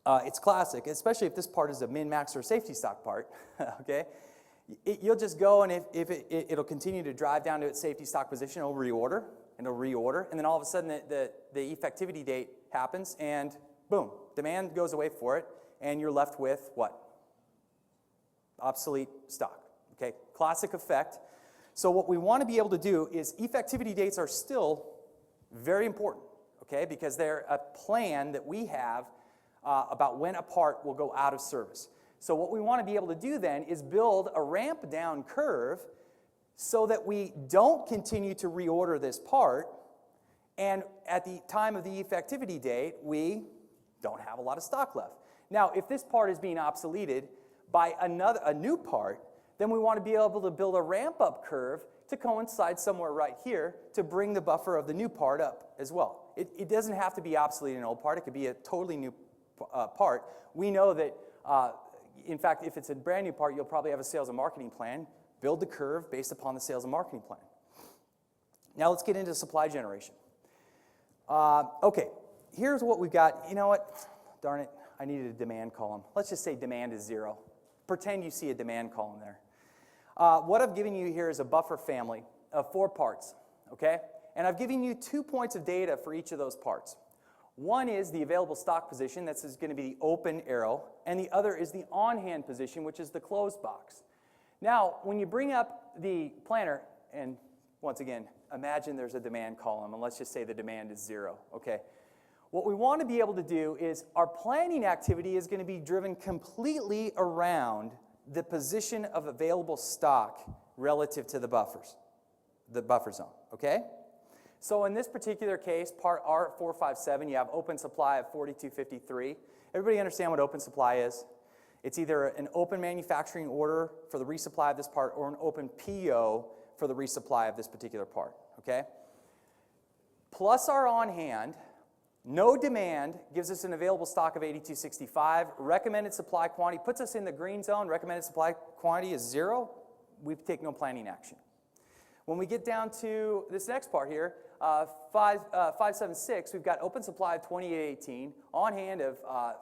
it's classic, especially if this part is a min-max or safety stock part, okay? You'll just go, and if it'll continue to drive down to its safety stock position, it'll reorder, and then all of a sudden the effectivity date happens, and boom, demand goes away for it, and you're left with what? Obsolete stock, okay? Classic effect. So what we want to be able to do is, effectivity dates are still very important, okay? Because they're a plan that we have about when a part will go out of service. So what we want to be able to do then is build a ramp down curve so that we don't continue to reorder this part, and at the time of the effectivity date, we don't have a lot of stock left. Now, if this part is being obsoleted by a new part, then we want to be able to build a ramp-up curve to coincide somewhere right here to bring the buffer of the new part up as well. It doesn't have to be obsolete in an old part. It could be a totally new part. We know that, in fact, if it's a brand new part, you'll probably have a sales and marketing plan. Build the curve based upon the sales and marketing plan. Now let's get into supply generation. Okay, here's what we've got. You know what? Darn it, I needed a demand column. Let's just say demand is 0. Pretend you see a demand column there. What I've given you here is a buffer family of 4 parts, okay? And I've given you 2 points of data for each of those parts. One is the available stock position, that's going to be the open arrow, and the other is the on-hand position, which is the closed box. Now, when you bring up the planner, and once again, imagine there's a demand column, and let's just say the demand is 0, okay? What we want to be able to do is our planning activity is going to be driven completely around the position of available stock relative to the buffer zone, okay? So in this particular case, part R457, you have open supply of 4253. Everybody understand what open supply is? It's either an open manufacturing order for the resupply of this part or an open PO for the resupply of this particular part, okay? Plus our on hand, no demand gives us an available stock of 8265. Recommended supply quantity puts us in the green zone. Recommended supply quantity is 0. We take no planning action. When we get down to this next part here, 576, we've got open supply of 2818, on hand of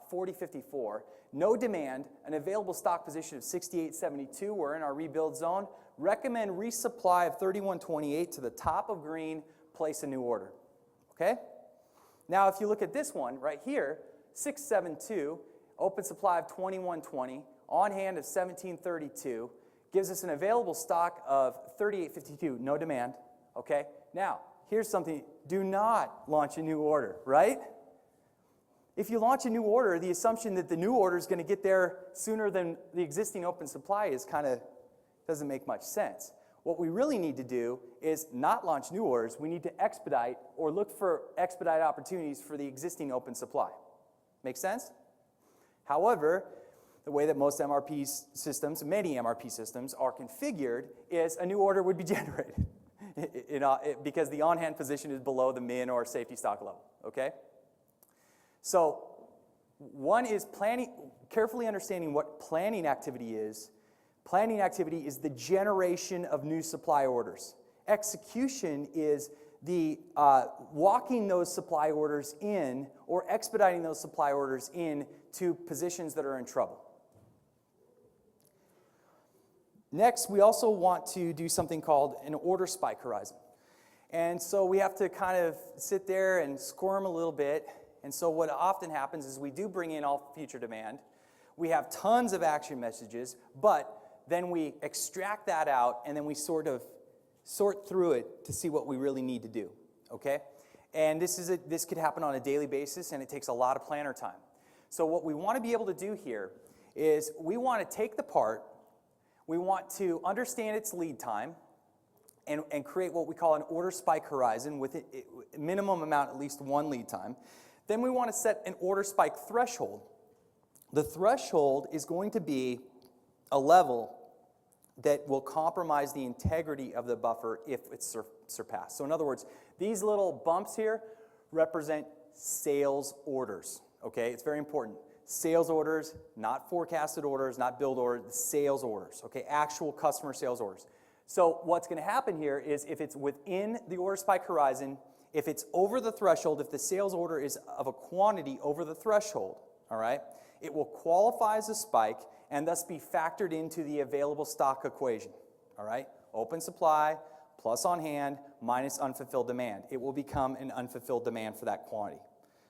4054, no demand, an available stock position of 6872. We're in our rebuild zone. Recommend resupply of 3128 to the top of green, place a new order. Okay? Now, if you look at this one right here, 672, open supply of 2120, on hand of 1732, gives us an available stock of 3852, no demand. Okay? Now, here's something, do not launch a new order, right? If you launch a new order, the assumption that the new order is going to get there sooner than the existing open supply is kind of, doesn't make much sense. What we really need to do is not launch new orders. We need to expedite or look for expedite opportunities for the existing open supply. Make sense? However, the way that most MRP systems, many MRP systems, are configured is a new order would be generated because the on-hand position is below the min or safety stock level, okay? So one is planning, carefully understanding what planning activity is. Planning activity is the generation of new supply orders. Execution is the walking those supply orders in or expediting those supply orders in to positions that are in trouble. Next, we also want to do something called an order spike horizon. And so we have to kind of sit there and squirm a little bit. And so what often happens is we do bring in all future demand. We have tons of action messages, but then we extract that out and then we sort through it to see what we really need to do, okay? And this could happen on a daily basis, and it takes a lot of planner time. So what we want to be able to do here is we want to take the part, we want to understand its lead time, and create what we call an order spike horizon with a minimum amount, at least one lead time. Then we want to set an order spike threshold. The threshold is going to be a level that will compromise the integrity of the buffer if it's surpassed. So in other words, these little bumps here represent sales orders, okay? It's very important. Sales orders, not forecasted orders, not build orders, sales orders, okay? Actual customer sales orders. So what's going to happen here is if it's within the order spike horizon, if it's over the threshold, if the sales order is of a quantity over the threshold, all right, it will qualify as a spike and thus be factored into the available stock equation, all right? Open supply plus on hand minus unfulfilled demand. It will become an unfulfilled demand for that quantity.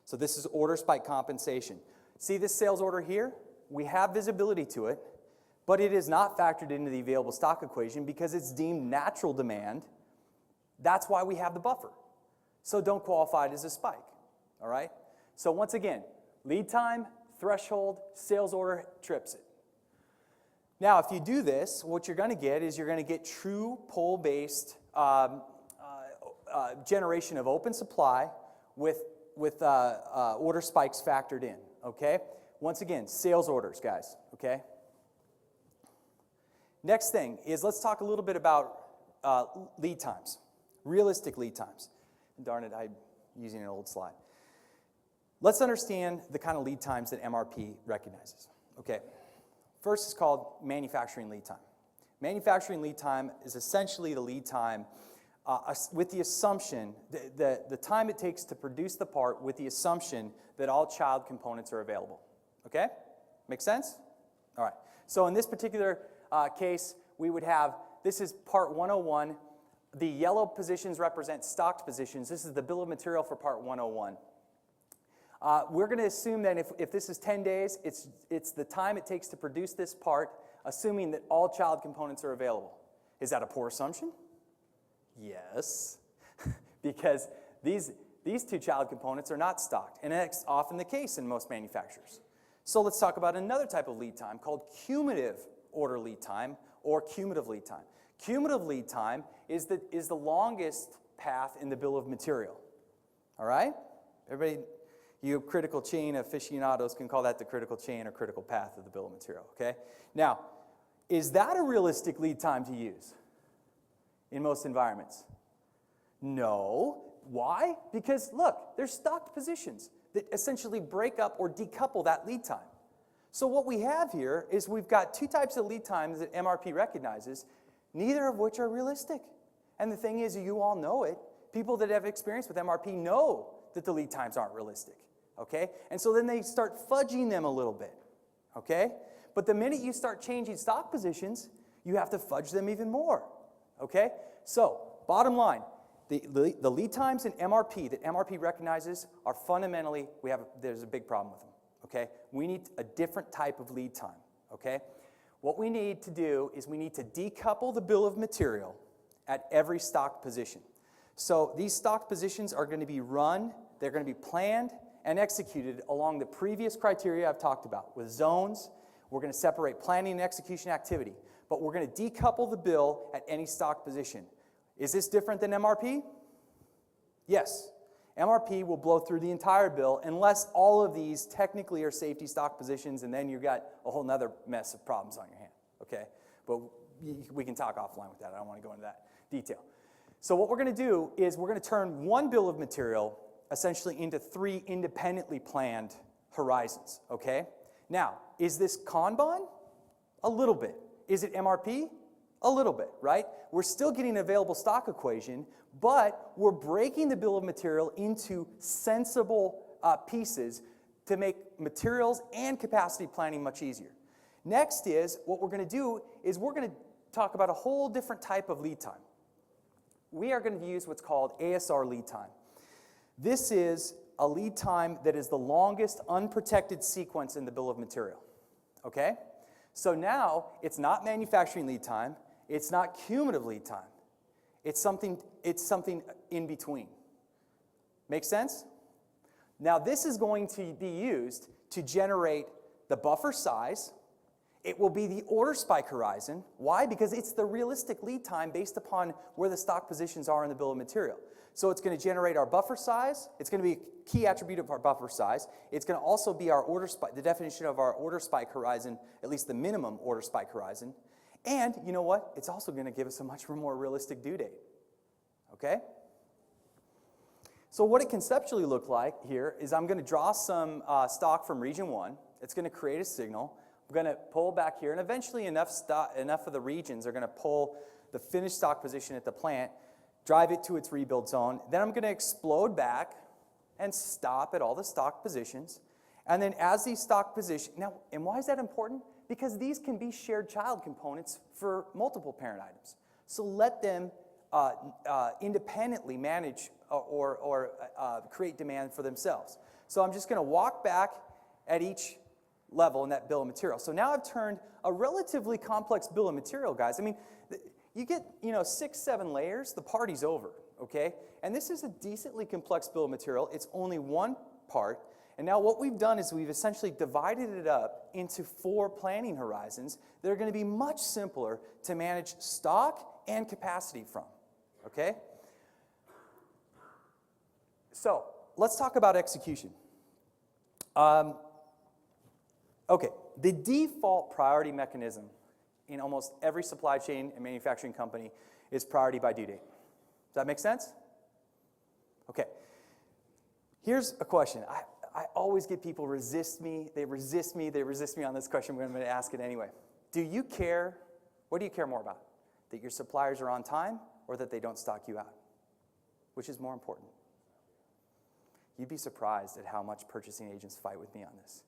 So this is order spike compensation. See this sales order here? We have visibility to it, but it is not factored into the available stock equation because it's deemed natural demand. That's why we have the buffer. So don't qualify it as a spike, all right? So once again, lead time, threshold, sales order, trips it. Now, if you do this, what you're going to get is you're going to get true pull-based generation of open supply with order spikes factored in, okay? Once again, sales orders, guys, okay? Next thing is let's talk a little bit about lead times, realistic lead times. Darn it, I'm using an old slide. Let's understand the kind of lead times that MRP recognizes, okay? First is called manufacturing lead time. Manufacturing lead time is essentially the lead time with the assumption, the time it takes to produce the part with the assumption that all child components are available. Okay? Make sense? All right. So in this particular case, we would have, this is part 101, The yellow positions represent stocked positions. This is the bill of material for part 101. We're going to assume that if this is 10 days, it's the time it takes to produce this part, assuming that all child components are available. Is that a poor assumption? Yes, because these two child components are not stocked, and that's often the case in most manufacturers. So let's talk about another type of lead time called cumulative order lead time or cumulative lead time. Cumulative lead time is the longest path in the bill of material. All right? Everybody, you critical chain aficionados can call that the critical chain or critical path of the bill of material, okay? Now, is that a realistic lead time to use in most environments? No. Why? Because, look, there's stocked positions that essentially break up or decouple that lead time. So what we have here is we've got two types of lead times that MRP recognizes, neither of which are realistic. And the thing is, you all know it. People that have experience with MRP know that the lead times aren't realistic, okay? And so then they start fudging them a little bit, okay? But the minute you start changing stock positions, you have to fudge them even more, okay? So, bottom line, the lead times in MRP that MRP recognizes are fundamentally, there's a big problem with them, okay? We need a different type of lead time, okay? What we need to do is we need to decouple the bill of material at every stock position. So these stock positions are going to be run, they're going to be planned and executed along the previous criteria I've talked about. With zones, we're going to separate planning and execution activity, but we're going to decouple the bill at any stock position. Is this different than MRP? Yes. MRP will blow through the entire bill unless all of these technically are safety stock positions, and then you've got a whole nother mess of problems on your hand, okay? But we can talk offline with that. I don't want to go into that detail. So what we're going to do is we're going to turn one bill of material essentially into three independently planned horizons, okay? Now, is this Kanban? A little bit. Is it MRP? A little bit, right? We're still getting an available stock equation, but we're breaking the bill of material into sensible pieces to make materials and capacity planning much easier. Next is, what we're going to do is we're going to talk about a whole different type of lead time. We are going to use what's called ASR lead time. This is a lead time that is the longest unprotected sequence in the bill of material, okay? So now, it's not manufacturing lead time, it's not cumulative lead time. It's something in between. Make sense? Now, this is going to be used to generate the buffer size. It will be the order spike horizon. Why? Because it's the realistic lead time based upon where the stock positions are in the bill of material. So it's going to generate our buffer size. It's going to be a key attribute of our buffer size. It's going to also be our order spike, the definition of our order spike horizon, at least the minimum order spike horizon. And you know what? It's also going to give us a much more realistic due date. Okay? So what it conceptually look like here is I'm going to draw some stock from region 1. It's going to create a signal. I'm going to pull back here, and eventually enough of the regions are going to pull the finished stock position at the plant, drive it to its rebuild zone. Then I'm going to explode back and stop at all the stock positions. And then as these stock positions, now, and why is that important? Because these can be shared child components for multiple parent items. So let them independently manage or create demand for themselves. So I'm just going to walk back at each level in that bill of material. So now I've turned a relatively complex bill of material, guys. I mean, you get 6, 7 layers, the party's over, okay? And this is a decently complex bill of material. It's only one part. And now what we've done is we've essentially divided it up into 4 planning horizons that are going to be much simpler to manage stock and capacity from, okay? So let's talk about execution. Okay, the default priority mechanism in almost every supply chain and manufacturing company is priority by due date. Does that make sense? Okay, here's a question. I always get people resist me on this question, but I'm going to ask it anyway. Do you care, what do you care more about? That your suppliers are on time or that they don't stock you out? Which is more important? You'd be surprised at how much purchasing agents fight with me on this.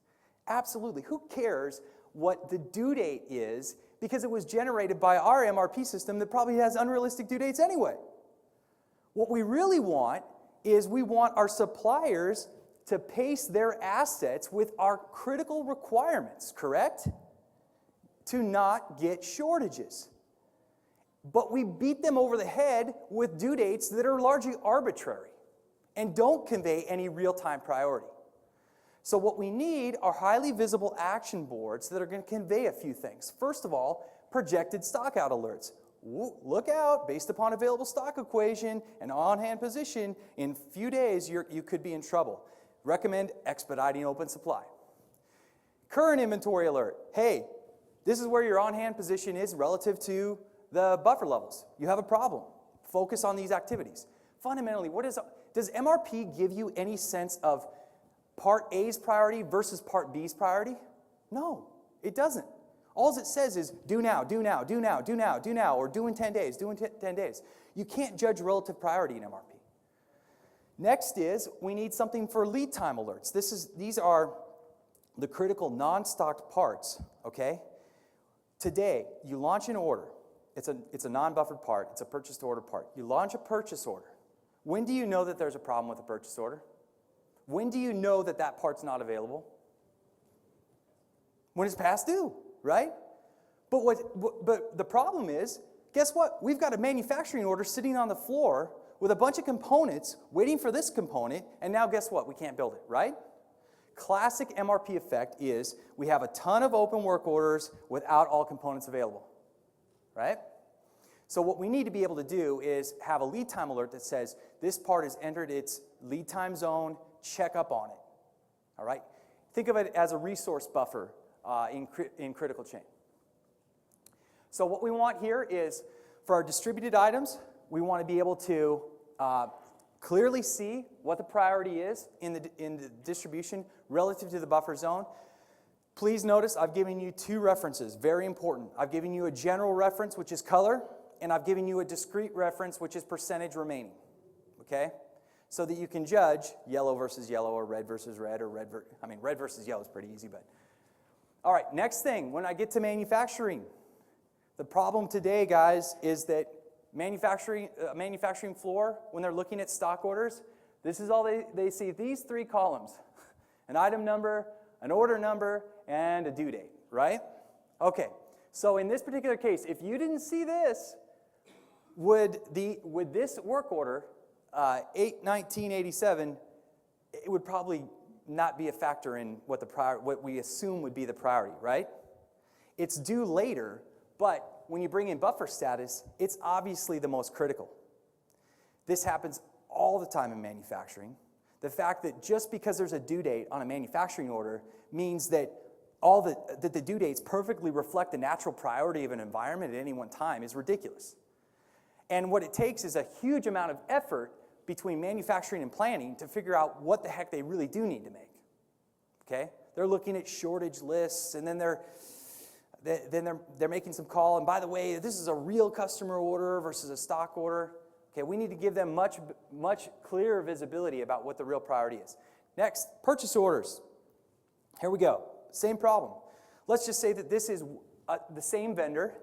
Absolutely. Who cares what the due date is because it was generated by our MRP system that probably has unrealistic due dates anyway? What we really want is we want our suppliers to pace their assets with our critical requirements, correct? To not get shortages. But we beat them over the head with due dates that are largely arbitrary and don't convey any real-time priority. So what we need are highly visible action boards that are going to convey a few things. First of all, projected stock out alerts. Look out, based upon available stock equation and on-hand position, in a few days you could be in trouble. Recommend expediting open supply. Current inventory alert. Hey, this is where your on-hand position is relative to the buffer levels. You have a problem. Focus on these activities. Fundamentally, does MRP give you any sense of Part A's priority versus Part B's priority? No, it doesn't. All it says is do now, do now, do now, do now, do now, or do in 10 days, do in 10 days. You can't judge relative priority in MRP. Next is we need something for lead time alerts. These are the critical non-stocked parts, okay? Today, you launch an order. It's a non-buffered part. It's a purchase order part. You launch a purchase order. When do you know that there's a problem with the purchase order? When do you know that that part's not available? When it's past due, right? But the problem is, guess what? We've got a manufacturing order sitting on the floor with a bunch of components waiting for this component, and now guess what? We can't build it, right? Classic MRP effect is we have a ton of open work orders without all components available, right? So what we need to be able to do is have a lead time alert that says this part has entered its lead time zone, check up on it, all right? Think of it as a resource buffer in critical chain. So what we want here is for our distributed items, we want to be able to clearly see what the priority is in the distribution relative to the buffer zone. Please notice I've given you two references, very important. I've given you a general reference, which is color, and I've given you a discrete reference, which is percentage remaining, okay? So that you can judge yellow versus yellow or red versus red or red versus yellow is pretty easy, but. All right, next thing, when I get to manufacturing, the problem today, guys, is that manufacturing floor, when they're looking at stock orders, this is all they see, these three columns, an item number, an order number, and a due date, right? Okay, so in this particular case, if you didn't see this, would this work order, 8/19/87, it would probably not be a factor in what we assume would be the priority, right? It's due later, but when you bring in buffer status, it's obviously the most critical. This happens all the time in manufacturing. The fact that just because there's a due date on a manufacturing order means that that the due dates perfectly reflect the natural priority of an environment at any one time is ridiculous. And what it takes is a huge amount of effort between manufacturing and planning to figure out what the heck they really do need to make, okay? They're looking at shortage lists, and then they're making some call, and by the way, this is a real customer order versus a stock order. Okay, we need to give them much clearer visibility about what the real priority is. Next, purchase orders. Here we go, same problem. Let's just say that this is the same vendor.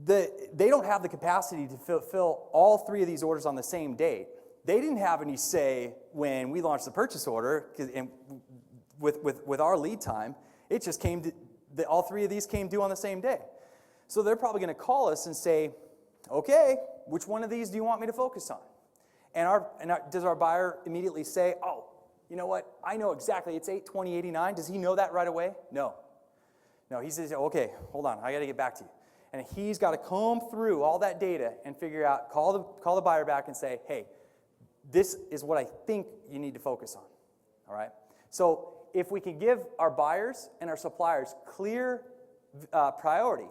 They don't have the capacity to fulfill all three of these orders on the same date. They didn't have any say when we launched the purchase order, and with our lead time, it just came all three of these came due on the same day. So they're probably going to call us and say, okay, which one of these do you want me to focus on? Does our buyer immediately say, oh, you know what, I know exactly, it's 8/20/89. Does he know that right away? No, he says, okay, hold on, I got to get back to you. And he's got to comb through all that data and figure out, call the buyer back and say, hey, this is what I think you need to focus on, all right? So if we can give our buyers and our suppliers clear priority,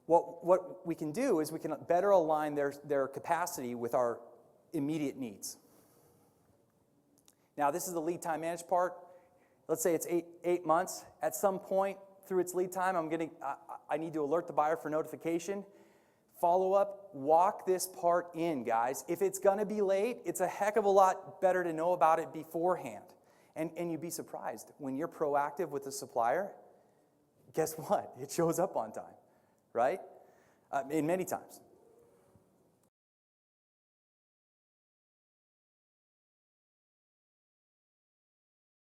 what we can do is we can better align their capacity with our immediate needs. Now, this is the lead time managed part. Let's say it's eight months. At some point through its lead time, I need to alert the buyer for notification. Follow up, walk this part in, guys. If it's going to be late, it's a heck of a lot better to know about it beforehand. And you'd be surprised, when you're proactive with the supplier, guess what? It shows up on time, right? In many times.